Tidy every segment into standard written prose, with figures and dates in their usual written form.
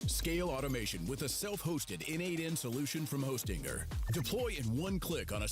Scale automation with a self-hosted N8N solution from Hostinger. Deploy in one click on a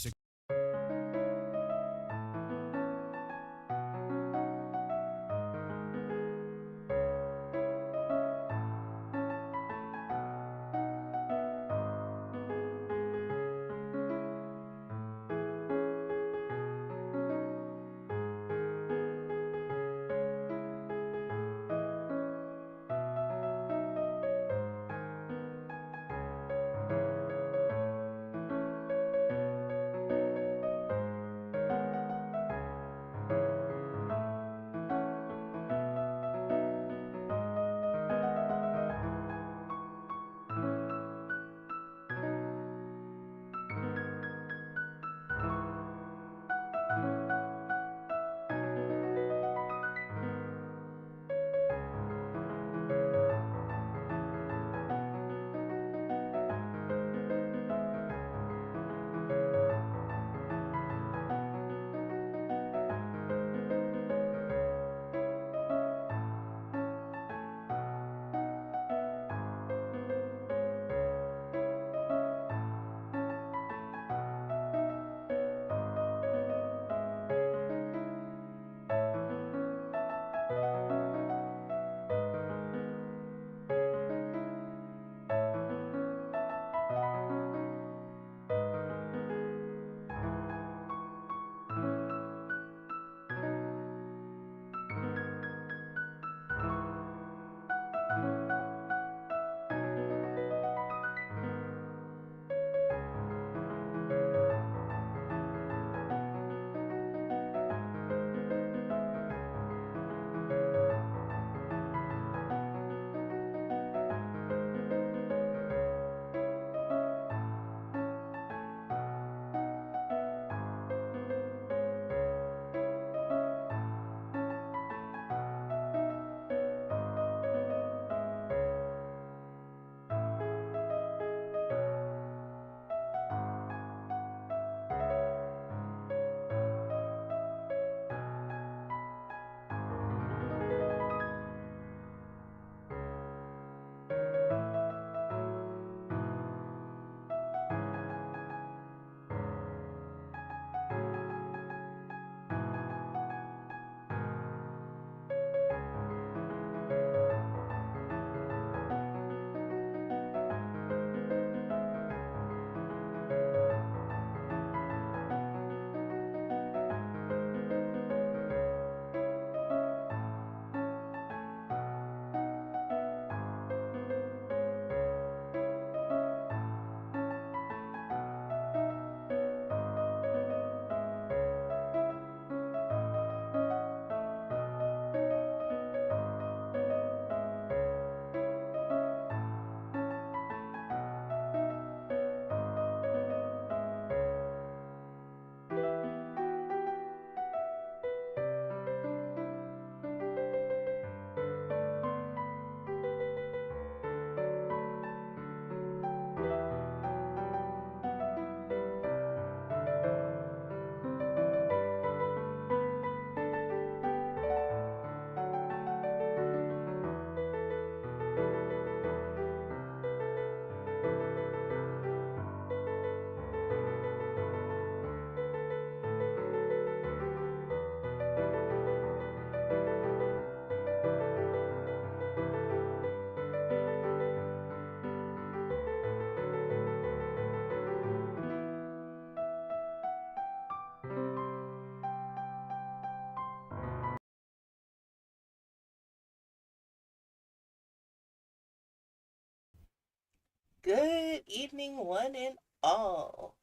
Good evening, one and all.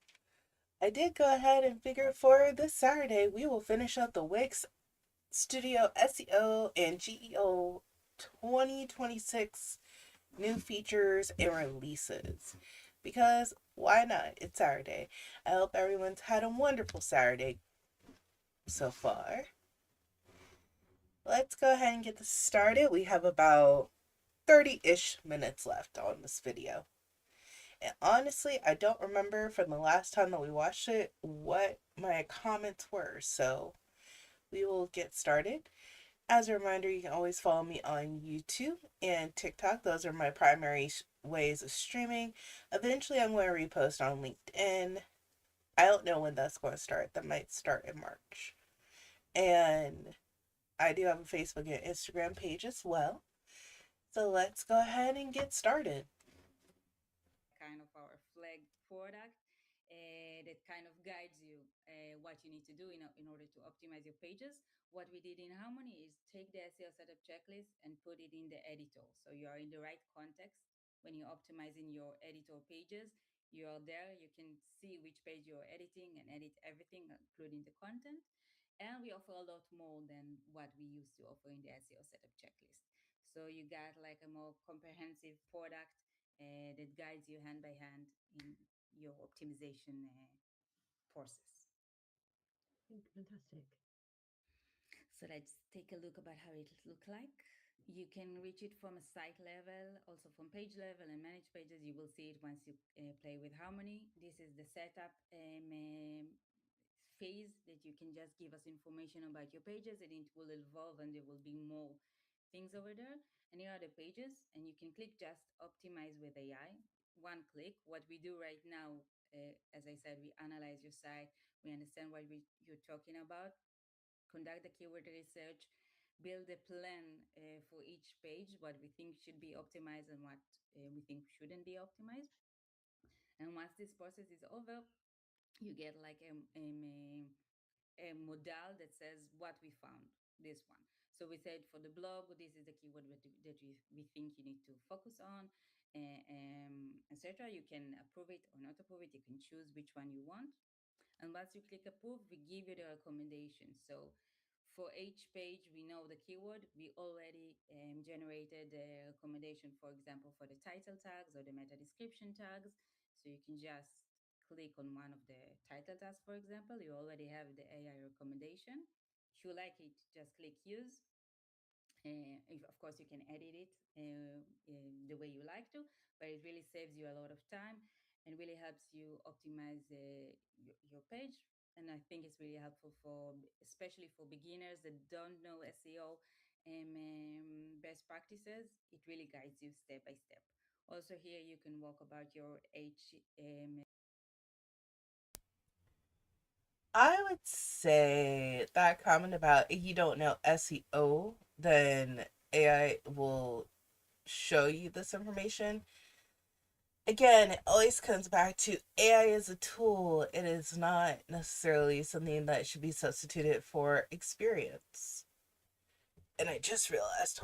I did go ahead and figure for this Saturday we will finish up the Wix Studio SEO and GEO 2026 new features and releases. Because why not? It's Saturday. I hope everyone's had a wonderful Saturday so far. Let's go ahead and get this started. We have about 30-ish minutes left on this video. And honestly, I don't remember from the last time that we watched it what my comments were. So we will get started. As a reminder, you can always follow me on YouTube and TikTok. Those are my primary ways of streaming. Eventually, I'm going to repost on LinkedIn. I don't know when that's going to start. That might start in March. And I do have a Facebook and Instagram page as well. So let's go ahead and get started. Kind of our flag product that kind of guides you what you need to do in order to optimize your pages. What we did in Harmony is take the SEO setup checklist and put it in the editor. So you are in the right context when you're optimizing your editor pages. You are there, you can see which page you're editing and edit everything, including the content. And we offer a lot more than what we used to offer in the SEO setup checklist. So you got like a more comprehensive product that guides you hand by hand in your optimization process. Fantastic. So let's take a look about how it look like. You can reach it from a site level, also from page level and manage pages. You will see it once you play with Harmony. This is the setup phase that you can just give us information about your pages and it will evolve and there will be more things over there. And here are the pages and you can click just optimize with AI. One click. What we do right now, as I said, we analyze your site. We understand what you're talking about, conduct the keyword research, build a plan for each page, what we think should be optimized and what we think shouldn't be optimized. And once this process is over, you get like a modal that says what we found, this one. So we said for the blog, this is the keyword we think you need to focus on, etc. You can approve it or not approve it. You can choose which one you want. And once you click approve, we give you the recommendation. So for each page, we know the keyword. We already generated the recommendation, for example, for the title tags or the meta description tags. So you can just click on one of the title tags, for example. You already have the AI recommendation. If you like it, just click use. If, of course, you can edit it the way you like to, but it really saves you a lot of time and really helps you optimize your page. And I think it's really helpful for, especially for beginners that don't know SEO and best practices. It really guides you step by step. Also, here you can walk about your I would say that comment about if you don't know SEO, then AI will show you this information. Again, it always comes back to AI is a tool. It is not necessarily something that should be substituted for experience. And I just realized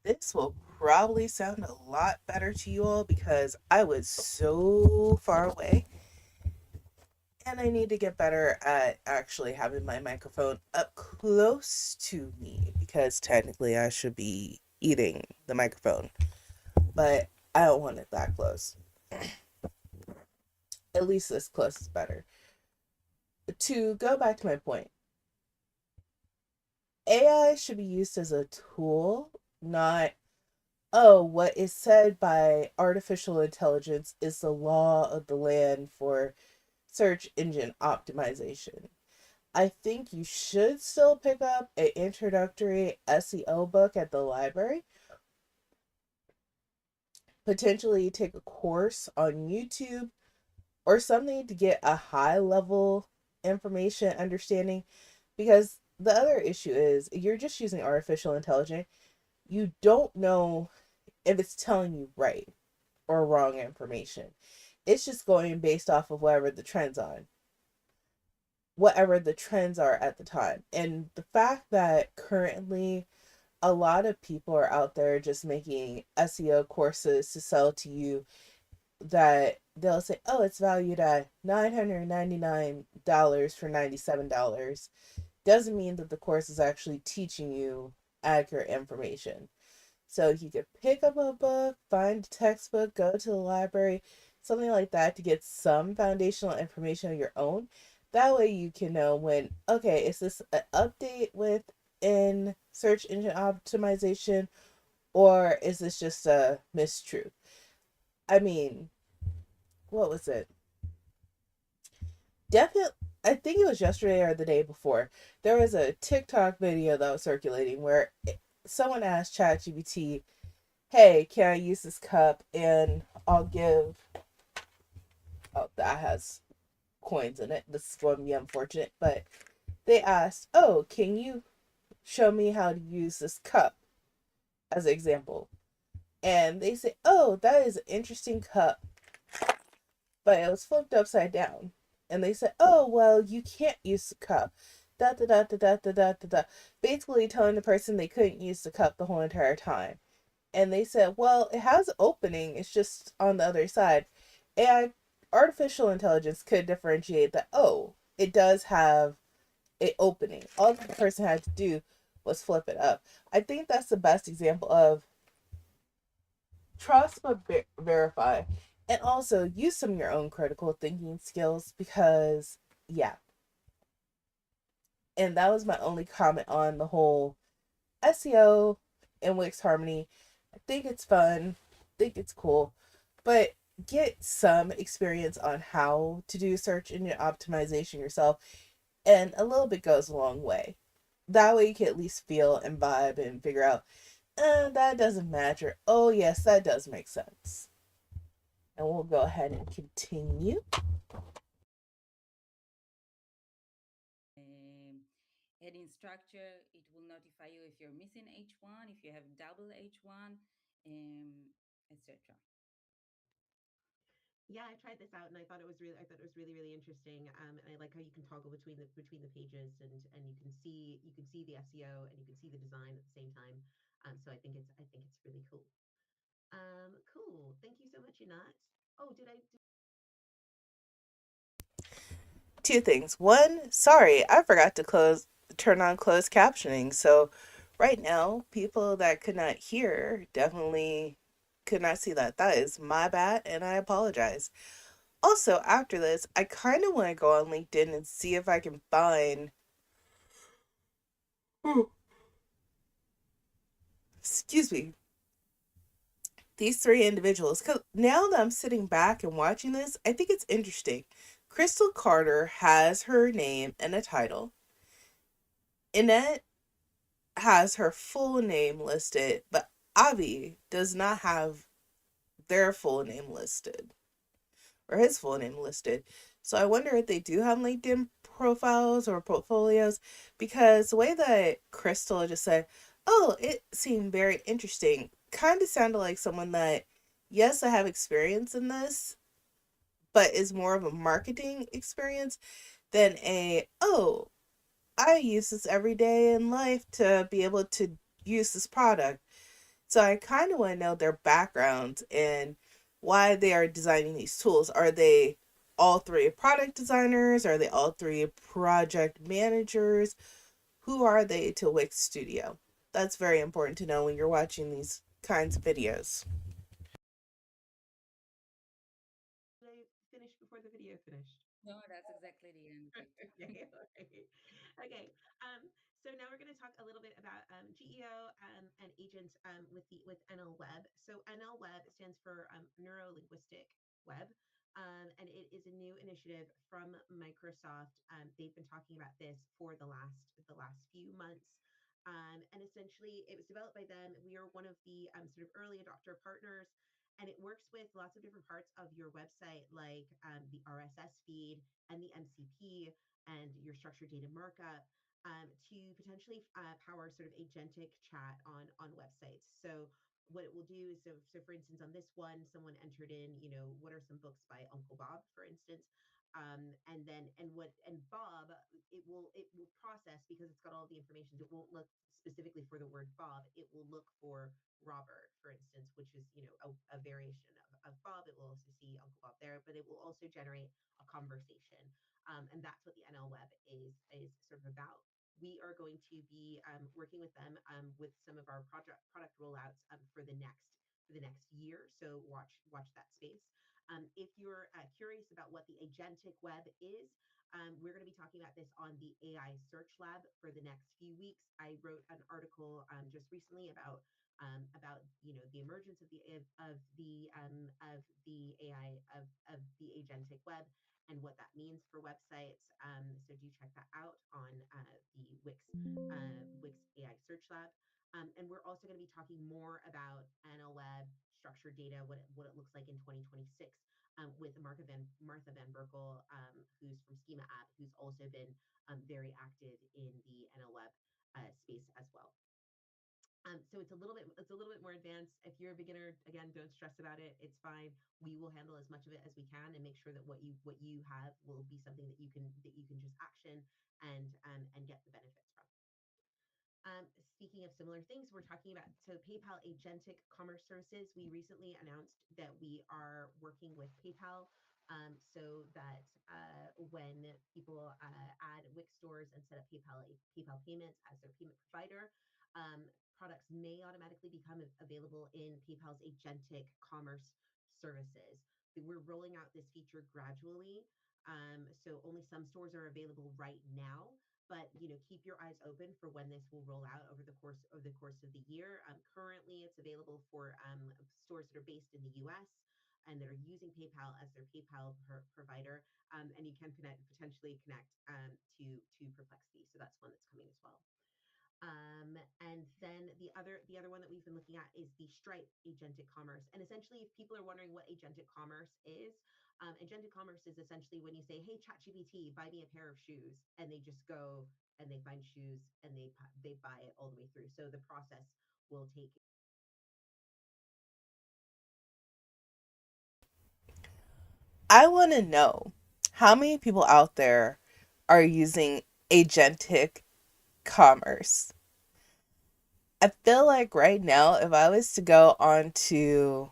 this will probably sound a lot better to you all because I was so far away and I need to get better at actually having my microphone up close to me because technically I should be eating the microphone, but I don't want it that close. At least this close is better. To go back to my point, AI should be used as a tool, not, oh, what is said by artificial intelligence is the law of the land for search engine optimization. I think you should still pick up an introductory SEO book at the library. Potentially take a course on YouTube or something to get a high level information understanding. Because the other issue is you're just using artificial intelligence. You don't know if it's telling you right or wrong information. It's just going based off of whatever the trends are at the time. And the fact that currently a lot of people are out there just making SEO courses to sell to you that they'll say, oh, it's valued at $999 for $97, doesn't mean that the course is actually teaching you accurate information. So you could pick up a book, find a textbook, go to the library, something like that to get some foundational information of your own. That way you can know when, okay, is this an update within search engine optimization or is this just a mistruth? I mean, what was it? Definitely, I think it was yesterday or the day before. There was a TikTok video that was circulating where someone asked ChatGPT, "Hey, can I use this cup?" And I'll give. Oh, that has coins in it. This is going to be unfortunate, but they asked, "Oh, can you show me how to use this cup?" As an example, and they say, "Oh, that is an interesting cup, but it was flipped upside down." And they said, "Oh, well, you can't use the cup." Da da da da da da da da da. Basically telling the person they couldn't use the cup the whole entire time. And they said, "Well, it has an opening. It's just on the other side." And artificial intelligence could differentiate that. Oh, it does have a opening. All the person had to do was flip it up. I think that's the best example of trust but verify, and also use some of your own critical thinking skills because yeah. And that was my only comment on the whole SEO and Wix Harmony. I think it's fun, I think it's cool, but get some experience on how to do search engine optimization yourself, and a little bit goes a long way. That way you can at least feel and vibe and figure out, that doesn't match, or oh yes, that does make sense. And we'll go ahead and continue. Um, Heading structure, it will notify you if you're missing H1, if you have double H1, etc. Yeah, I tried this out and I thought it was really, really interesting. And I like how you can toggle between the pages and you can see the SEO and you can see the design at the same time. So I think it's really cool. Cool. Thank you so much, Anat. Oh, did Two things. One, sorry, I forgot to turn on closed captioning. So right now, people that could not hear definitely could not see that. That is my bad, and I apologize. Also, after this, I kind of want to go on LinkedIn and see if I can find, excuse me, these three individuals. Because now that I'm sitting back and watching this, I think it's interesting. Crystal Carter has her name and a title. Annette has her full name listed, but Avi does not have their full name listed or his full name listed. So I wonder if they do have LinkedIn profiles or portfolios, because the way that Crystal just said, "Oh, it seemed very interesting," kind of sounded like someone that, yes, I have experience in this, but is more of a marketing experience than oh, I use this every day in life to be able to use this product. So I kind of want to know their backgrounds and why they are designing these tools. Are they all three product designers? Are they all three project managers? Who are they to Wix Studio? That's very important to know when you're watching these kinds of videos. I finish before the video finished? No, that's exactly the end, Victor. Okay, all right. Okay. So now we're going to talk a little bit about GEO and agents with NL Web. So NL Web stands for Neuro Linguistic Web, and it is a new initiative from Microsoft. They've been talking about this for the last few months. And essentially, it was developed by them. We are one of the sort of early adopter partners, and it works with lots of different parts of your website, like the RSS feed and the MCP and your structured data markup, to potentially power sort of agentic chat on websites. So what it will do is, so for instance, on this one, someone entered in, what are some books by Uncle Bob, for instance. And Bob, it will process, because it's got all the information. It won't look specifically for the word Bob. It will look for Robert, for instance, which is, a variation of Bob. It will also see Uncle Bob there, but it will also generate a conversation. And that's what the NL Web is sort of about. We are going to be working with them with some of our product rollouts for the next year. So watch that space. If you're curious about what the agentic web is, we're going to be talking about this on the AI Search Lab for the next few weeks. I wrote an article just recently about the emergence of the AI of the agentic web, and what that means for websites. So do check that out on the Wix AI Search Lab. And we're also going to be talking more about NLWeb, structured data, what it looks like in 2026, with Martha Van Berkel, who's from Schema App, who's also been very active in the NLWeb space as well. So it's a little bit more advanced. If you're a beginner, again, don't stress about it. It's fine. We will handle as much of it as we can and make sure that what you have will be something that you can just action and get the benefits from. Speaking of similar things, we're talking about PayPal agentic commerce services. We recently announced that we are working with PayPal, so that when people add Wix stores and set up PayPal payments as their payment provider, products may automatically become available in PayPal's agentic commerce services. We're rolling out this feature gradually, so only some stores are available right now. But keep your eyes open for when this will roll out over the course of the year. Currently, it's available for stores that are based in the U.S. and that are using PayPal as their PayPal provider, and you can potentially connect to Perplexity. So that's one that's coming as well. And then the other one that we've been looking at is the Stripe agentic commerce. And essentially, if people are wondering what agentic commerce is, agentic commerce is essentially when you say, "Hey, ChatGPT, buy me a pair of shoes," and they just go and they find shoes and they buy it all the way through. So the process will take. I want to know how many people out there are using agentic commerce. I feel like right now, if I was to go onto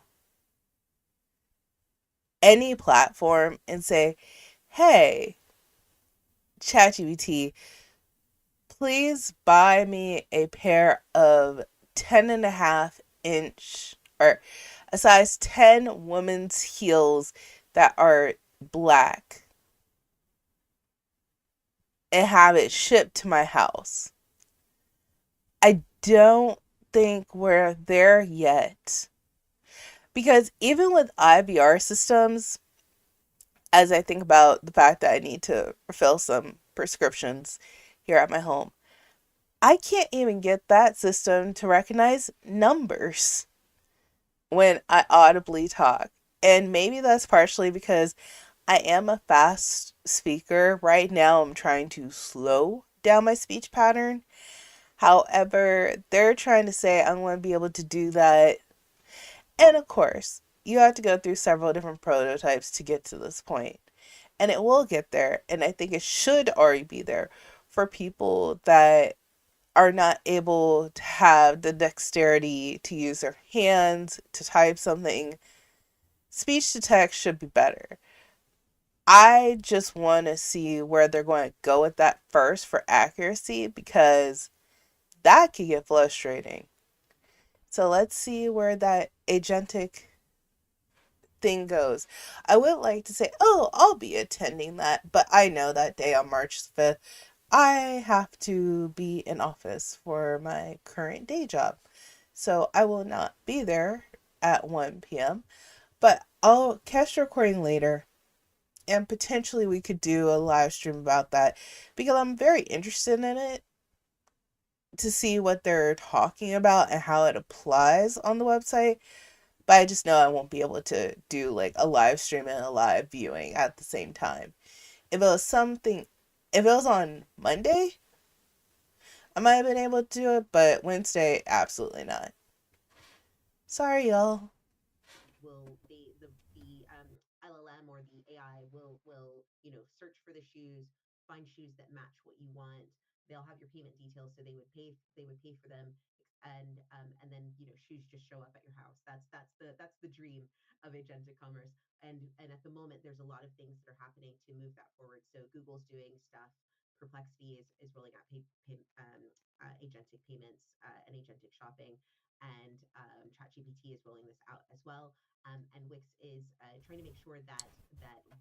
any platform and say, "Hey, ChatGPT, please buy me a pair of 10.5-inch or a size 10 women's heels that are black and have it shipped to my house." I don't think we're there yet. Because even with IVR systems, as I think about the fact that I need to refill some prescriptions here at my home, I can't even get that system to recognize numbers when I audibly talk. And maybe that's partially because I am a fast speaker. Right now, I'm trying to slow down my speech pattern. However, they're trying to say I'm going to be able to do that. And of course, you have to go through several different prototypes to get to this point. And it will get there. And I think it should already be there for people that are not able to have the dexterity to use their hands to type something. Speech to text should be better. I just want to see where they're going to go with that first for accuracy, because that can get frustrating. So let's see where that agentic thing goes. I would like to say, "Oh, I'll be attending that," but I know that day on March 5th, I have to be in office for my current day job. So I will not be there at 1 p.m., but I'll catch the recording later, and potentially we could do a live stream about that, because I'm very interested in it to see what they're talking about and how it applies on the website. But I just know I won't be able to do like a live stream and a live viewing at the same time. If it was on Monday, I might have been able to do it, but Wednesday, absolutely not. Sorry, y'all. Will the LLM or the AI will search for the shoes, find shoes that match what you want. They'll have your payment details, so they would pay for them, and then shoes just show up at your house. That's the dream of agentic commerce. And at the moment, there's a lot of things that are happening to move that forward. So Google's doing stuff. Perplexity is rolling out agentic payments and agentic shopping, and ChatGPT is rolling this out as well. And Wix is trying to make sure that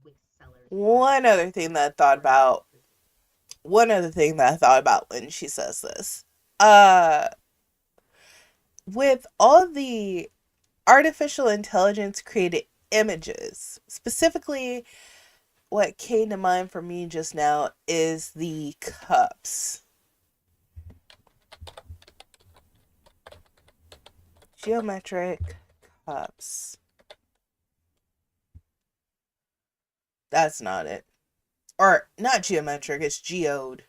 Wix sellers. One other thing that I thought about when she says this, with all the artificial intelligence created images, specifically what came to mind for me just now is the cups. Geometric cups. That's not it. Or, not geometric, it's geode.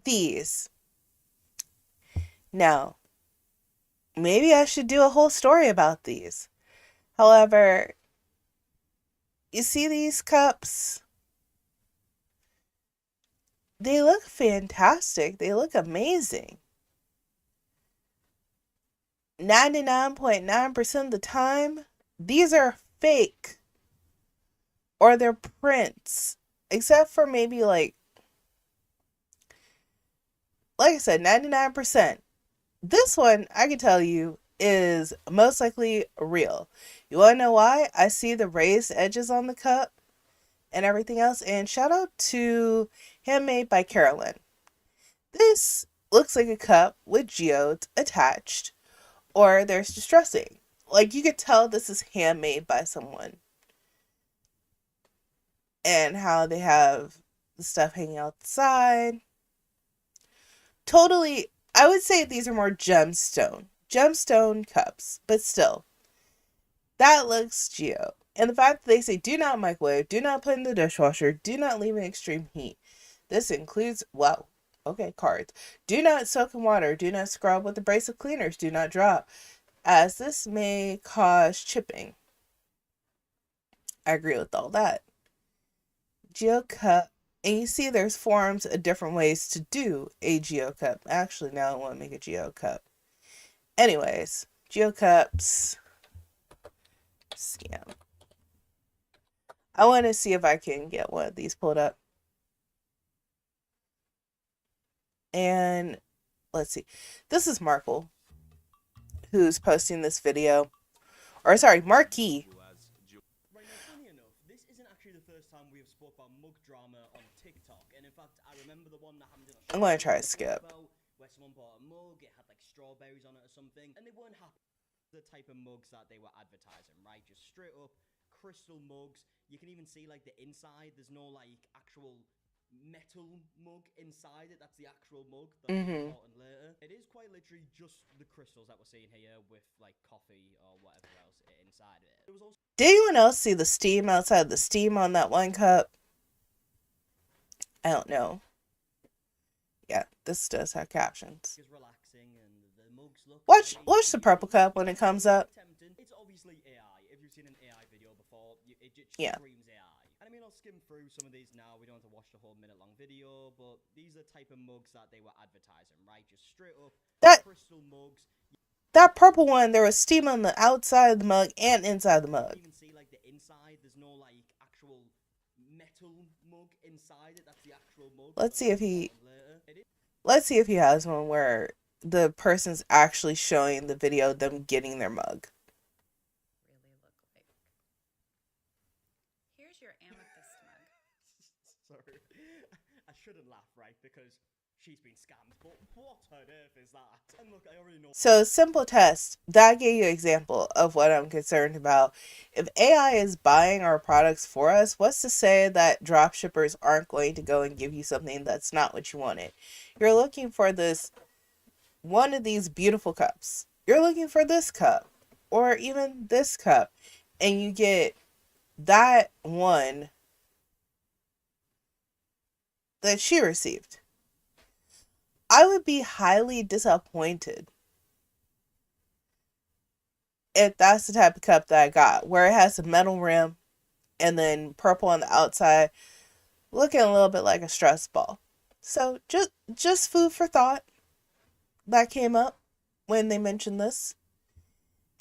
These. Now, maybe I should do a whole story about these. However, you see these cups? They look fantastic. They look amazing. 99.9% of the time, these are fake. Or they're prints. Except for maybe like I said, 99%. This one, I can tell you, is most likely real. You want to know why? I see the raised edges on the cup and everything else. And shout out to Handmade by Carolyn. This looks like a cup with geodes attached, or there's distressing. Like, you could tell this is handmade by someone. And how they have the stuff hanging out the side. Totally, I would say these are more gemstone cups, but still, that looks geo. And the fact that they say do not microwave, do not put in the dishwasher, do not leave in extreme heat. This includes, wow, okay, cards. Do not soak in water, do not scrub with abrasive cleaners, do not drop, as this may cause chipping. I agree with all that. Geo cup. And you see there's forms of different ways to do a geo cup. Actually, now I want to make a geo cup. Anyways, geo cups. Scam. I want to see if I can get one of these pulled up. And let's see. This is Markle, who's posting this video. Or sorry, Marquis. Right, now, funny enough, this isn't actually the first time we have spoke about mug drama on TikTok, and in fact, I remember the one that happened in I'm going to try to skip. where someone bought a mug, it had like strawberries on it or something, and they weren't happy with the type of mugs that they were advertising, right? Just straight up crystal mugs. You can even see like the inside. There's no like actual metal mug inside it. That's the actual mug. That's important later. It is quite literally just the crystals that we're seeing here with like coffee or whatever else inside of it. There was also Did anyone else see the steam outside the steam on that one cup? I don't know. Yeah, this does have captions. relaxing and the mugs look Watch the purple cup when it comes up. tempting. It's obviously AI. If you've seen an AI video before, it just Yeah. screams AI. And I mean, I'll skim through some of these now. We don't have to watch the whole minute-long video, but these are the type of mugs that they were advertising, right? Just straight up crystal mugs. That purple one, there was steam on the outside of the mug and inside the mug. You can see like the inside. There's no like actual metal mug inside it. That's the actual mug. Let's see if he has one where the person's actually showing the video of them getting their mug. Really look like. Here's your amethyst mug. Sorry, I shouldn't laugh, right? Because she's been scammed. But what on earth is that? And look, I already know. So, simple test. That gave you an example of what I'm concerned about. If AI is buying our products for us, what's to say that drop shippers aren't going to go and give you something that's not what you wanted? You're looking for one of these beautiful cups. You're looking for this cup. Or even this cup. And you get that one that she received. I would be highly disappointed if that's the type of cup that I got, where it has a metal rim and then purple on the outside, looking a little bit like a stress ball. So just food for thought that came up when they mentioned this.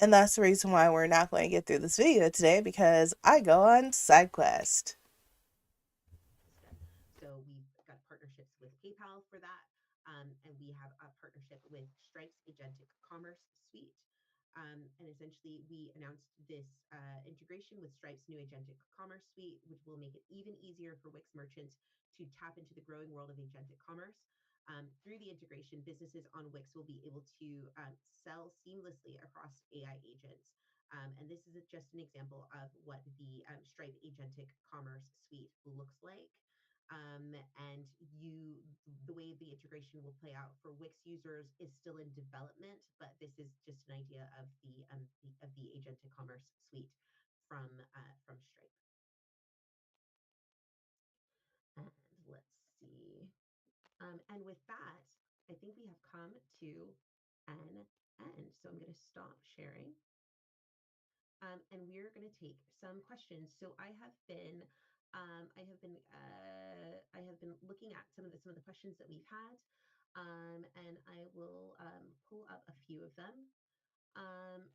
And that's the reason why we're not going to get through this video today, because I go on side quest. So we've got partnerships with PayPal for that, and we have a partnership with Stripe's Agentic Commerce Suite. And essentially, we announced this integration with Stripe's new Agentic Commerce Suite, which will make it even easier for Wix merchants to tap into the growing world of agentic commerce. Through the integration, businesses on Wix will be able to sell seamlessly across AI agents. And this is just an example of what the Stripe Agentic Commerce Suite looks like. And the way the integration will play out for Wix users is still in development, but this is just an idea of the Agentic Commerce Suite from Stripe. And let's see. And with that, I think we have come to an end. So I'm going to stop sharing. And we're going to take some questions. So I have been looking at some of the questions that we've had, and I will pull up a few of them.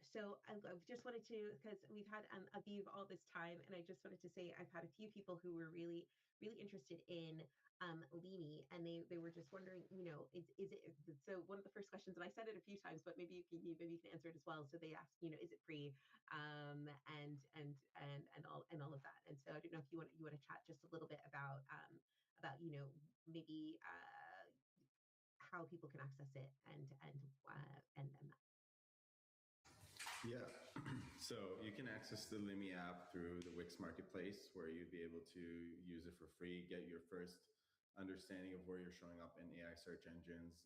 So I've just wanted to, because we've had Aviv all this time, and I just wanted to say I've had a few people who were really, really interested in Limi, and they were just wondering, is it, so one of the first questions, and I said it a few times, but maybe you can answer it as well. So they asked, is it free, and all of that. And so I don't know if you want to chat just a little bit about maybe how people can access it and that. Yeah. So you can access the Limi app through the Wix Marketplace, where you'd be able to use it for free, get your first understanding of where you're showing up in AI search engines,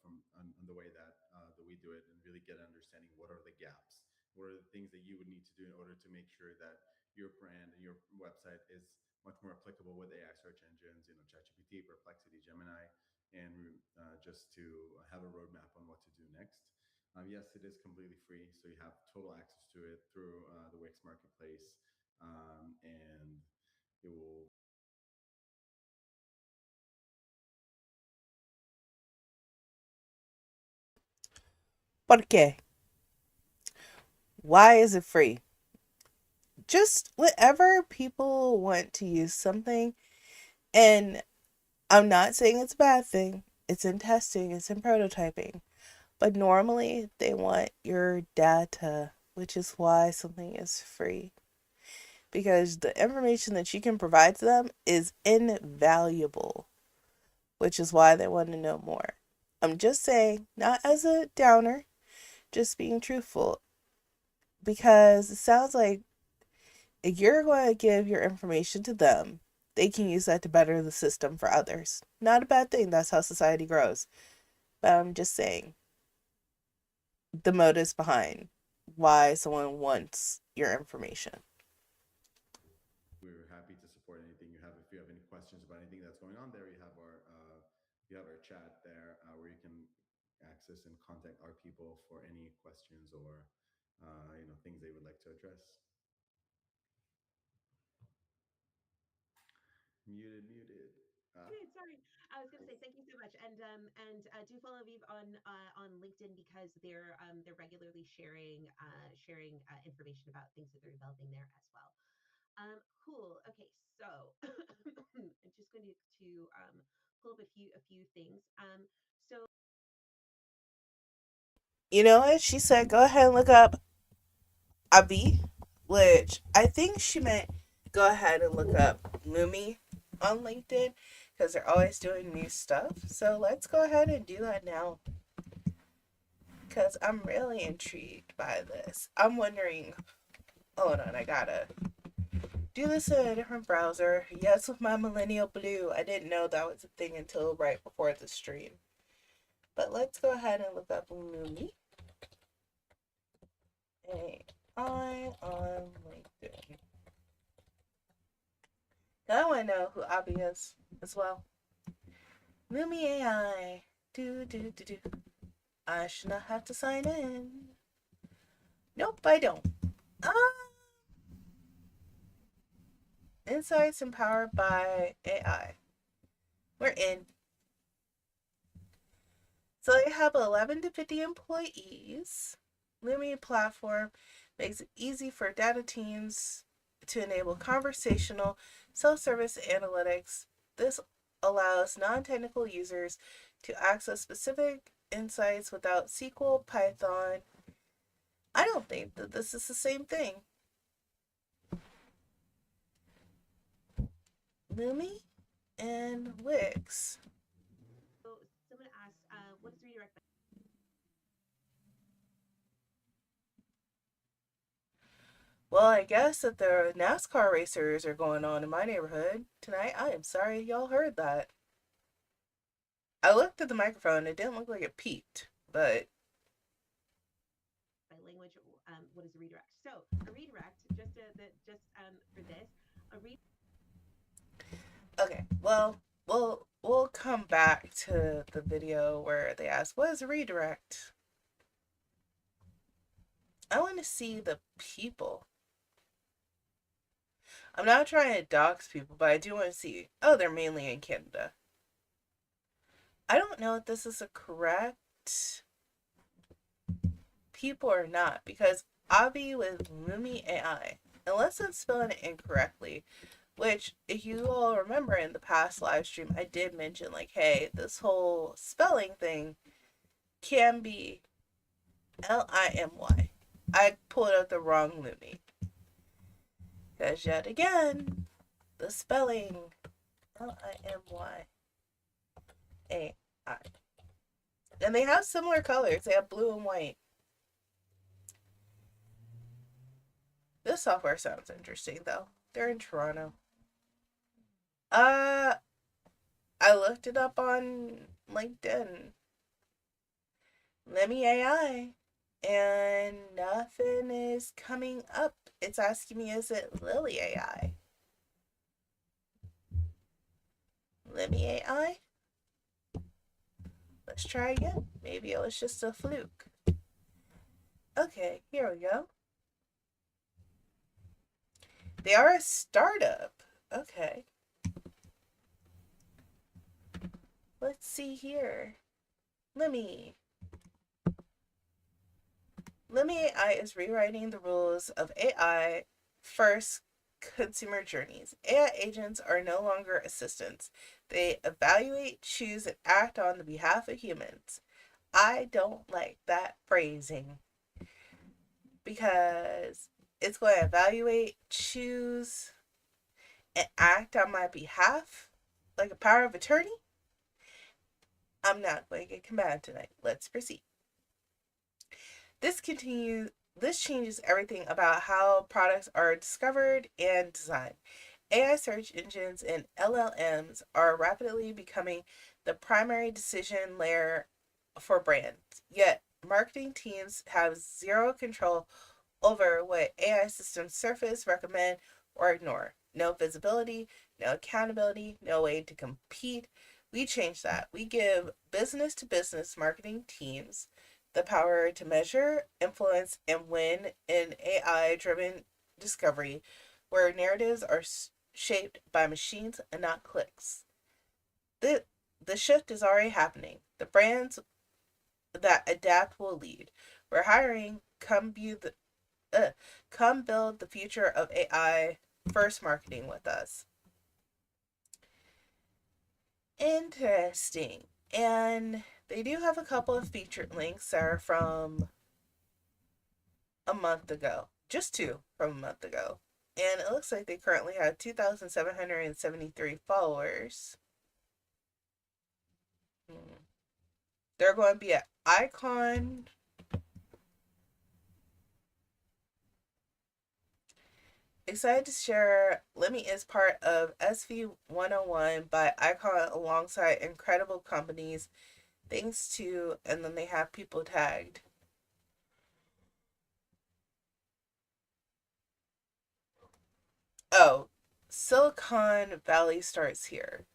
from on the way that we do it, and really get an understanding what are the gaps, what are the things that you would need to do in order to make sure that your brand and your website is much more applicable with AI search engines, ChatGPT, Perplexity, Gemini, and just to have a roadmap on what to do next. Yes, it is completely free, so you have total access to it through the Wix Marketplace, and it will. ¿Por qué? Why is it free? Just whenever people want to use something, and I'm not saying it's a bad thing, it's in testing, it's in prototyping, but normally they want your data, which is why something is free. Because the information that you can provide to them is invaluable, which is why they want to know more. I'm just saying, not as a downer, just being truthful. Because it sounds like if you're going to give your information to them, they can use that to better the system for others. Not a bad thing, that's how society grows. But I'm just saying the motives behind why someone wants your information. We're happy to support anything you have. If you have any questions about anything that's going on there, you have our chat there, where you can access and contact our people for any questions or things they would like to address. Muted. Sorry, I was going to say thank you so much, and do follow Aviv on LinkedIn, because they're regularly sharing information about things that they're developing there as well. Cool. Okay, so I'm just going to pull up a few things. So You know what? She said go ahead and look up Abi, which I think she meant go ahead and look up Lumi on LinkedIn, because they're always doing new stuff. So let's go ahead and do that now, because I'm really intrigued by this. I'm wondering, hold on, I gotta do this in a different browser. Yes, with my Millennial Blue. I didn't know that was a thing until right before the stream. But let's go ahead and look up Lumi. AI on LinkedIn. Now I want to know who Abby is as well. Lumi AI. Do. I should not have to sign in. Nope, I don't. Insights empowered by AI. We're in. So they have 11 to 50 employees. Lumi platform makes it easy for data teams to enable conversational self-service analytics. This allows non-technical users to access specific insights without SQL, Python. I don't think that this is the same thing. Lumi and Wix. redirect. Well, I guess that the NASCAR racers are going on in my neighborhood tonight. I am sorry y'all heard that. I looked at the microphone. It didn't look like it peaked, but By language, what is a redirect? So a redirect, for this, a redirect. okay. Well, we'll come back to the video where they ask, "What is a redirect?" I want to see the people. I'm not trying to dox people, but I do want to see. Oh, they're mainly in Canada. I don't know if this is a correct people or not, because Avi with Lumi AI, unless I'm spelling it incorrectly, which, if you all remember in the past live stream, I did mention, like, hey, this whole spelling thing can be Limy. I pulled out the wrong Lumi. Because yet again, the spelling Limy AI. And they have similar colors. They have blue and white. This software sounds interesting, though. They're in Toronto. I looked it up on LinkedIn. Lemmy AI. And nothing is coming up. It's asking me, is it Lily AI? Lemmy AI? Let's try again. Maybe it was just a fluke. Okay, here we go. They are a startup. Okay. Let's see here. Lemmy AI is rewriting the rules of AI first consumer journeys. AI agents are no longer assistants. They evaluate, choose, and act on the behalf of humans. I don't like that phrasing, because it's going to evaluate, choose, and act on my behalf like a power of attorney. I'm not going to get combative tonight. Let's proceed. This changes everything about how products are discovered and designed. AI search engines and LLMs are rapidly becoming the primary decision layer for brands. Yet, marketing teams have zero control over what AI systems surface, recommend, or ignore. No visibility, no accountability, no way to compete. We change that. We give business to business marketing teams the power to measure, influence, and win in AI driven discovery where narratives are shaped by machines and not clicks. The shift is already happening. The brands that adapt will lead. We're hiring. Come build the future of AI first marketing with us. Interesting. And they do have a couple of featured links that are from a month ago. Just two from a month ago. And it looks like they currently have 2,773 followers. They're going to be an icon. Excited to share, Lemmy is part of SV101 by Icon alongside incredible companies. Thanks to, and then they have people tagged. Oh, Silicon Valley starts here.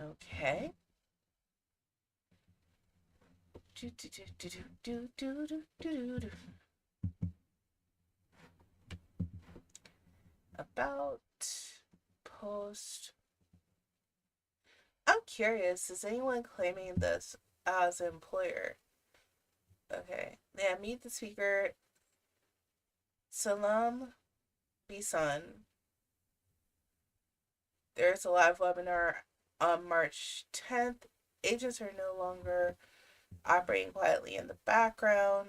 Okay. About post. I'm curious, is anyone claiming this as an employer? Okay. Yeah, meet the speaker, Salam Bisan. There's a live webinar on March 10th. Agents are no longer operating quietly in the background.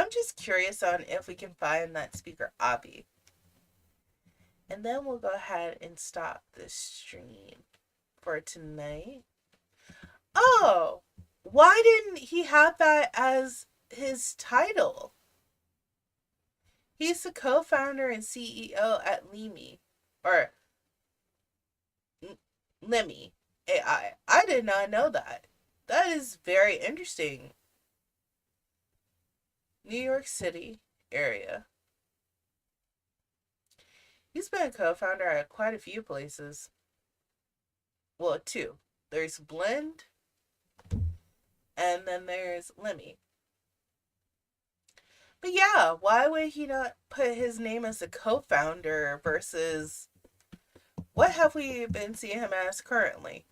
I'm just curious on if we can find that speaker Avi. And then we'll go ahead and stop this stream for tonight. Oh, why didn't he have that as his title? He's the co-founder and CEO at Limi, or Limi AI. I did not know that. That is very interesting. New York City area. He's been a co-founder at quite a few places. Well, two. There's Blend, and then there's Limi. But yeah, why would he not put his name as a co-founder versus what have we been seeing him as currently?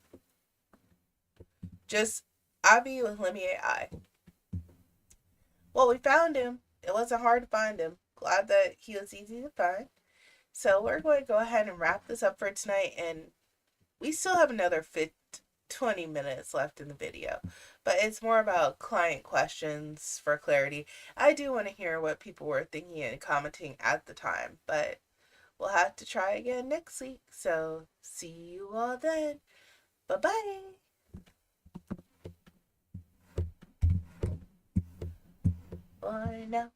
Just Avi with Limi AI. Well, we found him. It wasn't hard to find him. Glad that he was easy to find. So we're going to go ahead and wrap this up for tonight, and we still have another 20 minutes left in the video, but it's more about client questions for clarity. I do want to hear what people were thinking and commenting at the time, but we'll have to try again next week. So see you all then. Bye-bye. Bye now.